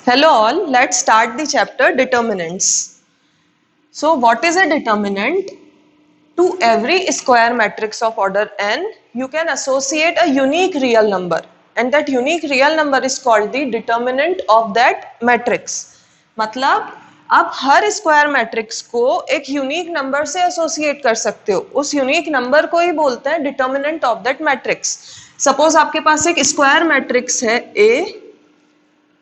Hello all, let's start the chapter determinants. So what is a determinant? To every square matrix of order n, you can associate a unique real number and that unique real number is called the determinant of that matrix. मतलब आप हर square matrix को एक unique number से associate कर सकते हो, उस unique number को ही बोलते हैं determinant of that matrix. Suppose आपके पास एक स्क्वायर मैट्रिक्स है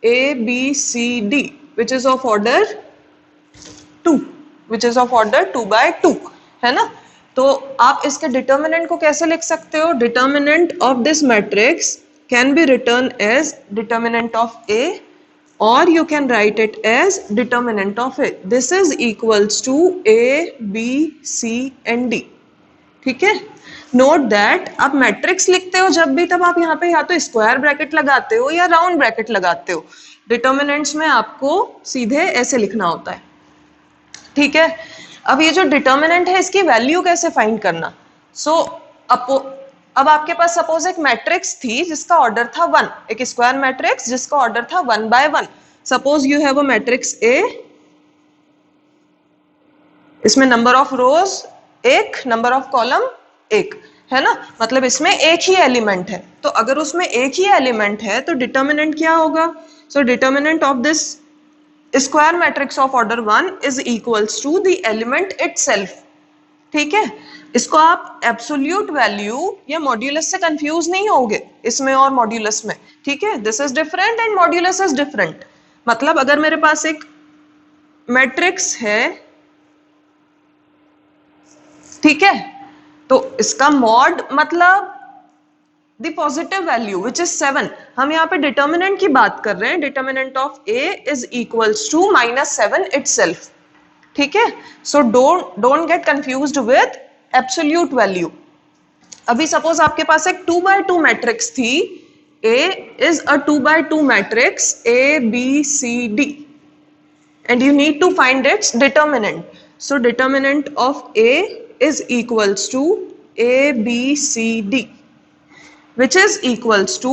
A, B, C, D, which is of order 2, which is of order 2 by 2, है ना. तो आप इसके डिटर्मिनेंट को कैसे लिख सकते हो? Determinant of this matrix can be written as determinant of A or you can write it as determinant of A. This is equals to A, B, C and D. ठीक है. नोट दैट आप matrix लिखते हो जब भी, तब आप यहाँ पे या तो स्क्वायर ब्रैकेट लगाते हो या राउंड ब्रैकेट लगाते हो. डिटर्मिनेंट्स में आपको सीधे ऐसे लिखना होता है. ठीक है. अब ये जो डिटर्मिनेंट है इसकी वैल्यू कैसे फाइंड करना? अब आपके पास सपोज एक मैट्रिक्स थी जिसका ऑर्डर था 1, एक स्क्वायर मैट्रिक्स जिसका ऑर्डर था 1 by 1. Suppose you have a matrix A, इसमें number of rose 1, number of column 1, है ना. मतलब इसमें एक ही एलिमेंट है. तो अगर उसमें एक ही एलिमेंट है तो डिटर्मिनेंट क्या होगा? So determinant of this square matrix of order 1 is equals to the element itself. ठीक है. इसको आप एब्सोल्यूट वैल्यू या मॉड्यूलस से कंफ्यूज नहीं होगे इसमें और मॉड्यूलस में. ठीक है. This is different and modulus is different. मतलब अगर मेरे पास एक मैट्रिक्स है, ठीक है, तो इसका मॉड मतलब the positive value which is 7. हम यहाँ पे डिटर्मिनेंट की बात कर रहे हैं. Determinant of A is equals to -7 itself. ठीक है. So don't get confused with absolute value. अभी सपोज आपके पास एक 2 by 2 मैट्रिक्स थी. A is a 2 by 2 matrix A, B, C, D and you need to find its determinant. So determinant of A is equals to A, B, C, D, which is equals to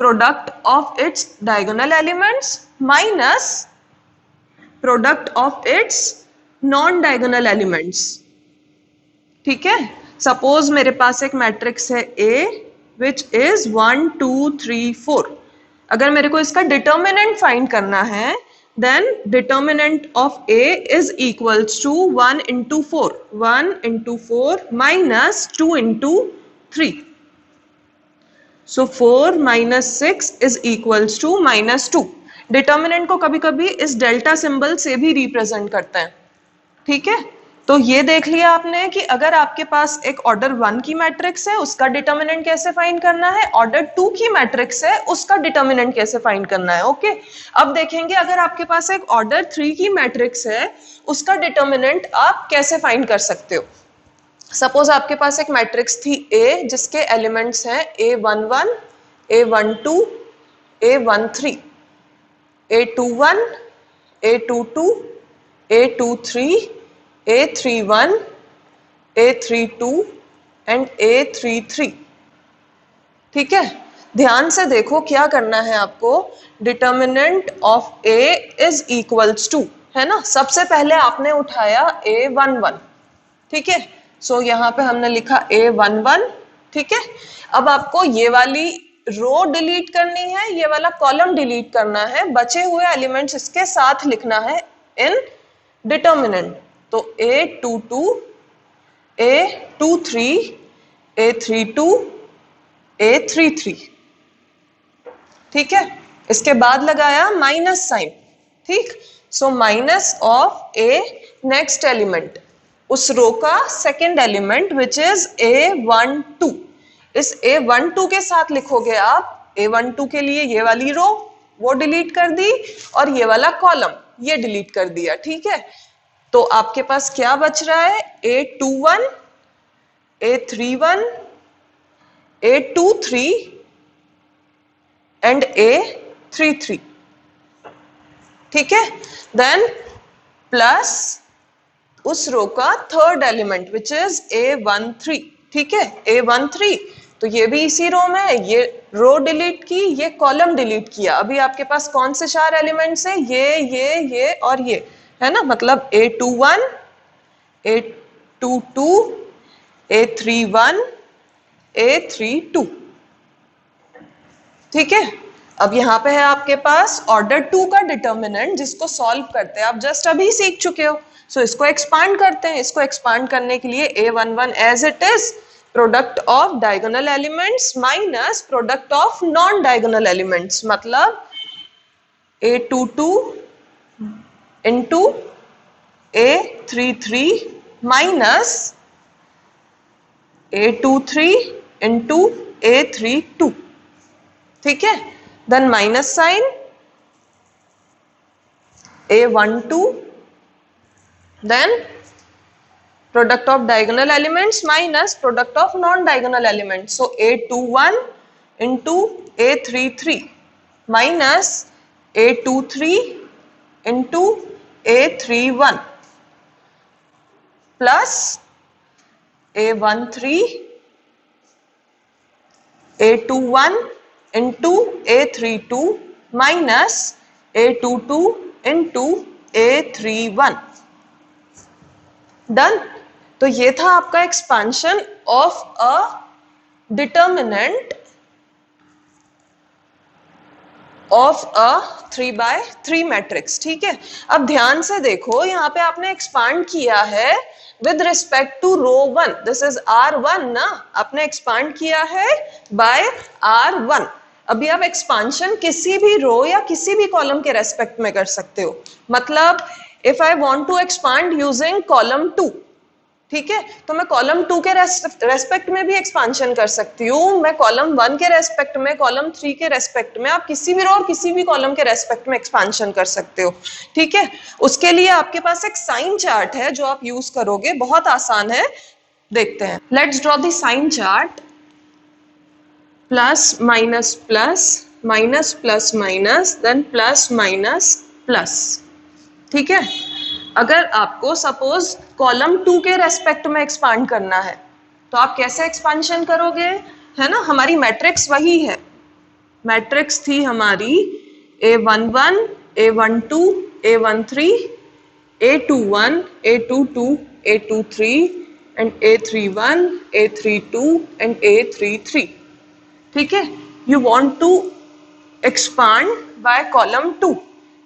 product of its diagonal elements minus product of its non-diagonal elements. ठीक है. Suppose मेरे पास एक matrix है A which is 1, 2, 3, 4. अगर मेरे को इसका determinant find करना है then determinant of A is equals to 1 into 4, 1 into 4 minus 2 into 3. So 4 minus 6 is equals to -2. Determinant को कभी कभी इस डेल्टा सिंबल से भी रिप्रेजेंट करते हैं. ठीक है. तो ये देख लिया आपने कि अगर आपके पास एक ऑर्डर 1 की मैट्रिक्स है उसका डिटर्मिनेंट कैसे फाइंड करना है, ऑर्डर 2 की मैट्रिक्स है उसका डिटर्मिनेंट कैसे फाइंड करना है. ओके. अब देखेंगे अगर आपके पास एक ऑर्डर 3 की मैट्रिक्स है उसका डिटर्मिनेंट आप कैसे फाइंड कर सकते हो. सपोज आपके पास एक मैट्रिक्स थी A जिसके एलिमेंट्स हैं A11, A12, A13, A21, A22, A23, A31, A32 and A33. ठीक है. ध्यान से देखो क्या करना है आपको. Determinant of A is equals to, है ना. सबसे पहले आपने उठाया A11. ठीक है. सो यहाँ पे हमने लिखा A11. ठीक है. अब आपको ये वाली रो डिलीट करनी है, ये वाला कॉलम डिलीट करना है, बचे हुए एलिमेंट्स इसके साथ लिखना है इन डिटर्मिनेंट. तो A22, A23, A32, A33. ठीक है. इसके बाद लगाया माइनस साइन. ठीक. So minus of A next element, उस रो का second element which is A12. इस A12 के साथ लिखोगे आप. A12 के लिए ये वाली रो वो डिलीट कर दी और ये वाला कॉलम ये डिलीट कर दिया. ठीक है. तो आपके पास क्या बच रहा है? A21, A31, A23 and A33. ठीक है. देन प्लस उस रो का third element which is A13. ठीक है. A13 तो ये भी इसी रो में है, ये रो डिलीट की, ये कॉलम डिलीट किया। अभी आपके पास कौन से 4 एलिमेंट्स हैं? ये और ये, है ना? मतलब A21, A22, A31, A32। ठीक है, अब यहाँ पे है आपके पास ऑर्डर 2 का डिटर्मिनेंट, जिसको सॉल्व करते हैं आप जस्ट अभी सीख चुके हो। सो इसको एक्सपांड करते हैं। इसको एक्सपांड करने के लिए A11 as it is product of diagonal elements minus product of non diagonal elements, मतलब A22 into A33 minus A23 into A32। ठीक है, then minus sign A12, then product of diagonal elements minus product of non-diagonal elements. So A21 into A33 minus A23 into A31 plus A13 A21 into A32 minus A22 into A31। Done. तो ये था आपका expansion of a determinant of a 3x3 matrix. ठीक है, अब ध्यान से देखो, यहाँ पे आपने एक्सपांड किया है with respect to row 1, this is R1 ना, आपने एक्सपांड किया है बाय R1। अभी आप एक्सपांशन किसी भी रो या किसी भी कॉलम के रेस्पेक्ट में कर सकते हो। मतलब if I want to expand using column 2, ठीक है, तो मैं कॉलम 2 के रेस्पेक्ट में भी एक्सपांशन कर सकती हूँ, मैं कॉलम 1 के रेस्पेक्ट में, कॉलम 3 के रेस्पेक्ट में, आप किसी भी रो और किसी भी कॉलम के रेस्पेक्ट में एक्सपांशन कर सकते हो। ठीक है, उसके लिए आपके पास एक साइन चार्ट है जो आप यूज करोगे, बहुत आसान है, देखते हैं। Let's draw the sign chart. Plus minus plus, minus plus minus, then plus minus plus. ठीक है, अगर आपको सपोज कॉलम 2 के रेस्पेक्ट में एक्सपांड करना है तो आप कैसे एक्सपांशन करोगे? है ना, हमारी मैट्रिक्स वही है, मैट्रिक्स थी हमारी A11, A12, A13, A21, A22, A23 and A31, A32 and A33। ठीक है, you want to expand by column 2,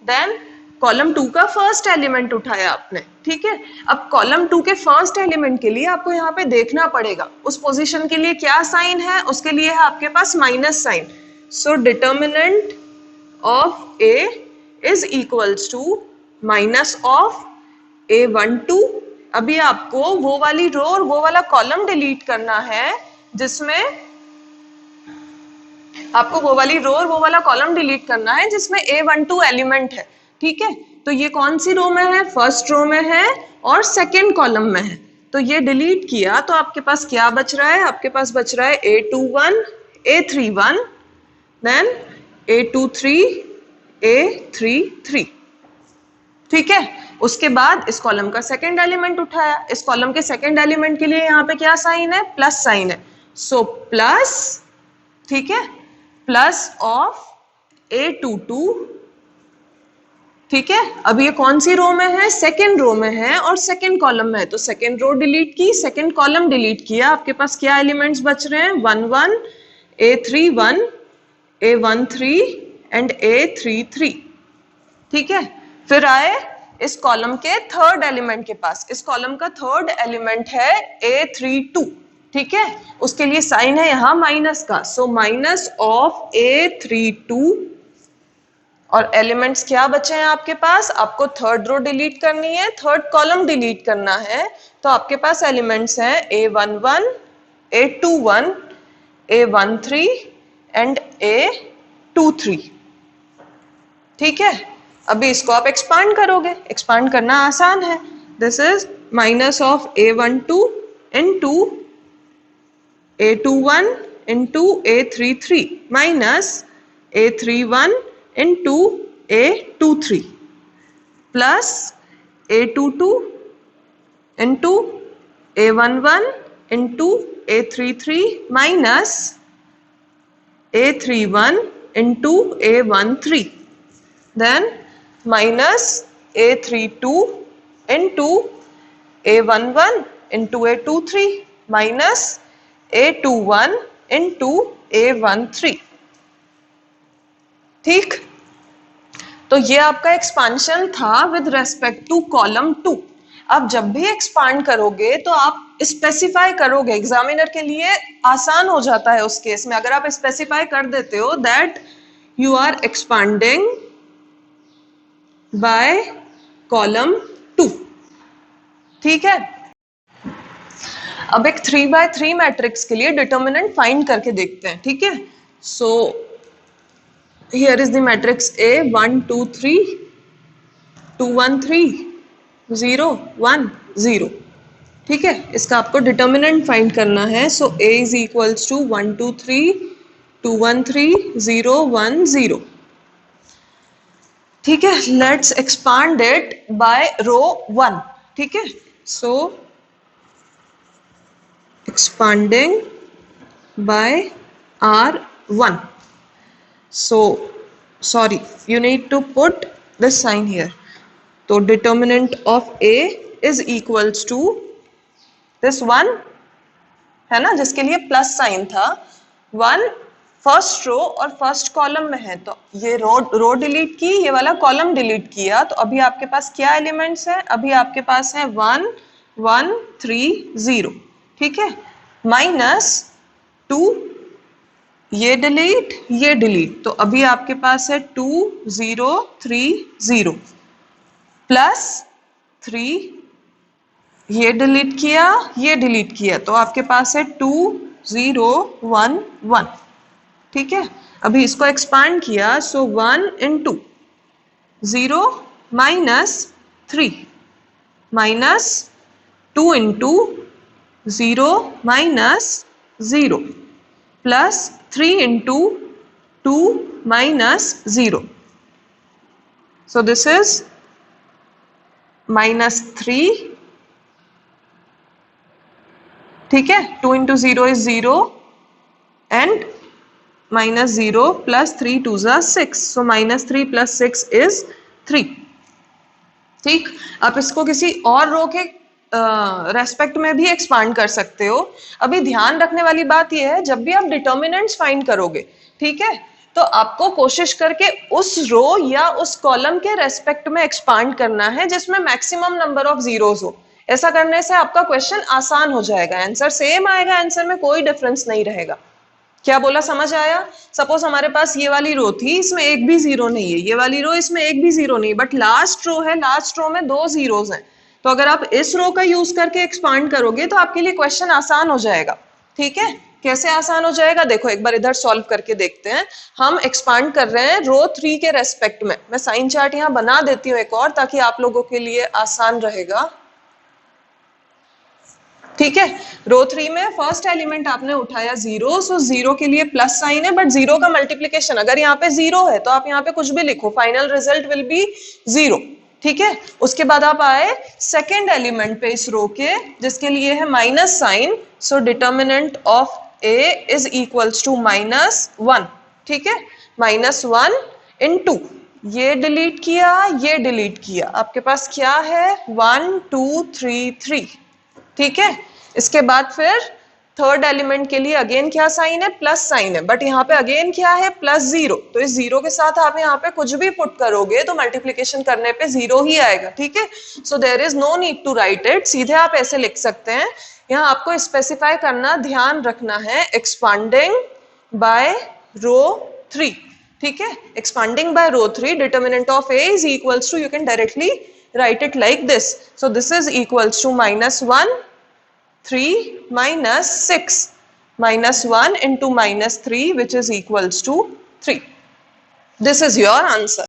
then column 2 का फर्स्ट एलिमेंट उठाया आपने। ठीक है, अब कॉलम 2 के फर्स्ट एलिमेंट के लिए आपको यहाँ पे देखना पड़ेगा उस पोजीशन के लिए क्या साइन है, उसके लिए है आपके पास minus sign. So determinant of A is equals to minus of A12। अभी आपको वो वाली रो और वो वाला कॉलम डिलीट करना है जिसमें आपको वो वाली रो और वो वाला कॉलम डिलीट करना है जिसमें A12 एलिमेंट है। ठीक है, तो ये कौन सी रो में है? फर्स्ट रो में है और सेकेंड कॉलम में है। तो ये डिलीट किया तो आपके पास क्या बच रहा है? आपके पास बच रहा है A21, A31, then A23, A33। ठीक है, उसके बाद इस कॉलम का सेकेंड एलिमेंट उठाया, इस कॉलम के सेकेंड एलिमेंट के लिए यहाँ पे क्या साइन है? प्लस साइन है। सो प्लस, ठीक है, प्लस ऑफ A22। ठीक है, अब ये कौन सी रो में है? सेकेंड रो में है और सेकेंड कॉलम में है, तो सेकेंड रो डिलीट की, सेकेंड कॉलम डिलीट किया, आपके पास क्या एलिमेंट्स बच रहे हैं? 11, A31, A13 एंड A33। ठीक है, फिर आए इस कॉलम के थर्ड एलिमेंट के पास, इस कॉलम का थर्ड एलिमेंट है A32। ठीक है, उसके लिए साइन है यहां माइनस का, सो माइनस ऑफ A32। और एलिमेंट्स क्या बचे हैं आपके पास? आपको थर्ड रो डिलीट करनी है, थर्ड कॉलम डिलीट करना है, तो आपके पास एलिमेंट्स हैं A11, A21, A13 and A23। ठीक है, अभी इसको आप एक्सपांड करोगे, एक्सपांड करना आसान है। This is minus of A12 into A21 into A33 minus A31 into A23 plus A22 into A11 into A33 minus A31 into A13, then minus A32 into A11 into A23 minus A21 into A13. ठीक, तो ये आपका expansion था with respect two column 2. अब जब भी expand करोगे तो आप स्पेसिफाई करोगे, एग्जामिनर के लिए आसान हो जाता है उस केस में अगर आप स्पेसिफाई कर देते हो that you are expanding by column 2. ठीक है, अब एक 3x3 मैट्रिक्स के लिए डिटर्मिनेंट फाइंड करके देखते हैं. ठीक है, so here is the matrix A 1 2 3 2 1 3 0 1 0. ठीक है, इसका आपको डिटर्मिनेंट फाइंड करना है. सो A इज इक्वल्स टू 1 2 3 2 1 3 0 1 0. ठीक है, लेट्स एक्सपांड इट बाय रो 1. ठीक है, सो expanding by R1. So, sorry, you need to put this sign here. So, determinant of A is equals to this one, है ना, जिसके लिए प्लस साइन था. 1 first row और फर्स्ट कॉलम में है, तो ये रो डिलीट की, ये वाला कॉलम डिलीट किया, तो अभी आपके पास क्या एलिमेंट्स है? अभी आपके पास है 1 1 3 0. ठीक है, माइनस 2, ये डिलीट, तो अभी आपके पास है 2 0 3 0 प्लस 3, ये डिलीट किया, तो आपके पास है 2 0 1 1. ठीक है, अभी इसको एक्सपांड किया, सो 1 into 0 minus 3 minus 2 into 0 minus 0 plus 3 into 2 minus 0. So this is minus 3. ठीक है, 2 into 0 is 0 and minus 0 plus 3 2s are 6. So minus 3 plus 6 is 3. ठीक, आप इसको किसी और रो के रेस्पेक्ट में भी एक्सपांड कर सकते हो. अभी ध्यान रखने वाली बात यह है, जब भी आप डिटर्मिनेंट्स फाइंड करोगे, ठीक है, तो आपको कोशिश करके उस रो या उस कॉलम के रेस्पेक्ट में एक्सपांड करना है जिसमें मैक्सिमम नंबर ऑफ जीरोस हो. ऐसा करने से आपका क्वेश्चन आसान हो जाएगा, आंसर सेम आएगा, आंसर में कोई डिफरेंस नहीं रहेगा. क्या बोला, समझ आया? सपोज हमारे पास ये वाली रो थी, इसमें एक भी जीरो नहीं है, ये वाली रो इसमें एक भी जीरो नहीं, बट लास्ट रो है, लास्ट रो में 2 जीरोस हैं. तो अगर आप इस रो का यूज करके एक्सपांड करोगे तो आपके लिए क्वेश्चन आसान हो जाएगा. ठीक है, कैसे आसान हो जाएगा? देखो एक बार इधर सॉल्व करके देखते हैं. हम एक्सपांड कर रहे हैं रो 3 के रेस्पेक्ट में. मैं साइन चार्ट यहाँ बना देती हूँ एक और, ताकि आप लोगों के लिए आसान रहेगा. ठीक है, रो 3 में फर्स्ट एलिमेंट आपने उठाया 0, सो 0 के लिए प्लस साइन है, बट 0 का मल्टीप्लीकेशन अगर यहाँ पे 0 है तो आप यहाँ पे कुछ भी लिखो, फाइनल रिजल्ट विल बी 0. ठीक है, उसके बाद आप आए सेकेंड एलिमेंट पे इस रो के, जिसके लिए है minus sign. So determinant of A is equals to -1. ठीक है, -1 into ये डिलीट किया, आपके पास क्या है? 1 2 3 3. ठीक है, इसके बाद फिर थर्ड एलिमेंट के लिए अगेन क्या साइन है? प्लस साइन है, बट यहाँ पे अगेन क्या है? +0. तो इस 0 के साथ आप यहाँ पे कुछ भी पुट करोगे तो मल्टीप्लीकेशन करने पे 0 ही आएगा. ठीक है, so there is no need to write it, सीधे आप ऐसे लिख सकते हैं. यहाँ आपको स्पेसिफाई करना, ध्यान रखना है, एक्सपांडिंग बाय रो 3. ठीक है, expanding by row 3, determinant of A is equals to, you can directly write it like this. So this is equals to -1 3 minus 6, -1 into -3, which is equals to 3. This is your answer.